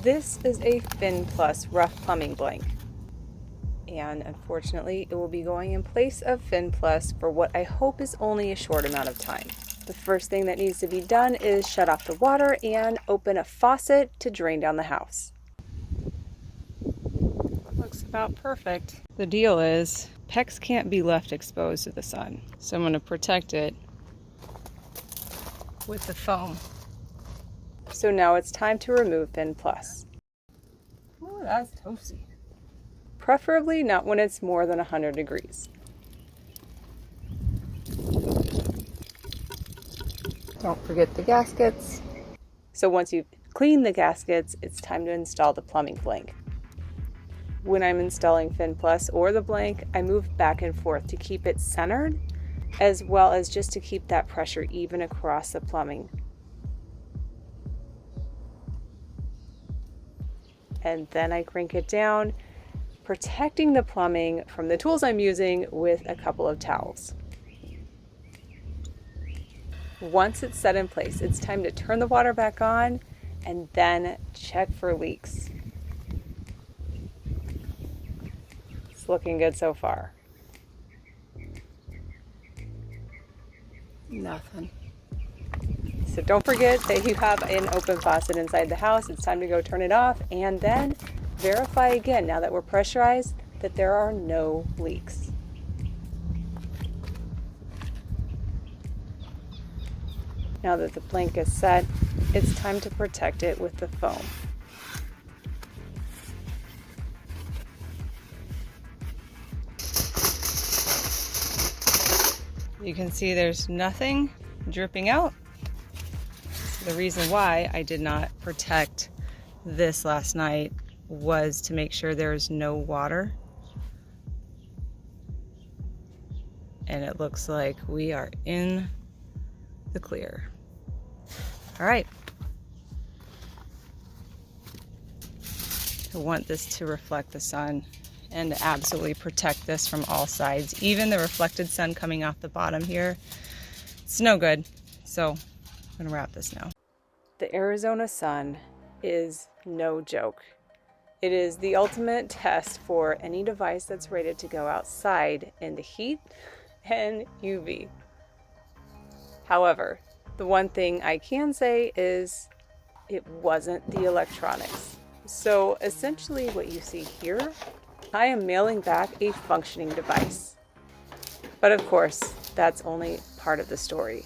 This is a Phyn Plus rough plumbing blank, and unfortunately it will be going in place of Phyn Plus for what I hope is only a short amount of time. The first thing that needs to be done is shut off the water and open a faucet to drain down the house. Looks about perfect. The deal is, pex can't be left exposed to the sun, so I'm going to protect it with the foam. So now it's time to remove Phyn Plus. Ooh, that's toasty. Preferably not when it's more than 100 degrees. Don't forget the gaskets. So once you've cleaned the gaskets, it's time to install the plumbing blank. When I'm installing Phyn Plus or the blank, I move back and forth to keep it centered, as well as just to keep that pressure even across the plumbing. And then I crank it down, protecting the plumbing from the tools I'm using with a couple of towels. Once it's set in place, it's time to turn the water back on and then check for leaks. It's looking good so far. Nothing. So don't forget that you have an open faucet inside the house. It's time to go turn it off and then verify again, now that we're pressurized, that there are no leaks. Now that the blank is set, it's time to protect it with the foam. You can see there's nothing dripping out. The reason why I did not protect this last night was to make sure there's no water. And it looks like we are in the clear. All right. I want this to reflect the sun and absolutely protect this from all sides. Even the reflected sun coming off the bottom here, it's no good. So I'm gonna wrap this now. The Arizona sun is no joke. It is the ultimate test for any device that's rated to go outside in the heat and UV. However, the one thing I can say is it wasn't the electronics. So essentially what you see here, I am mailing back a functioning device. But of course, that's only part of the story.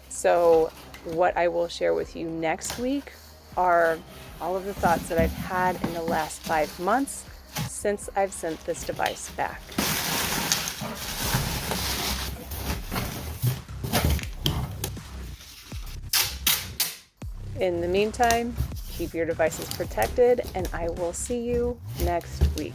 So what I will share with you next week are all of the thoughts that I've had in the last 5 months since I've sent this device back. In the meantime, keep your devices protected, and I will see you next week.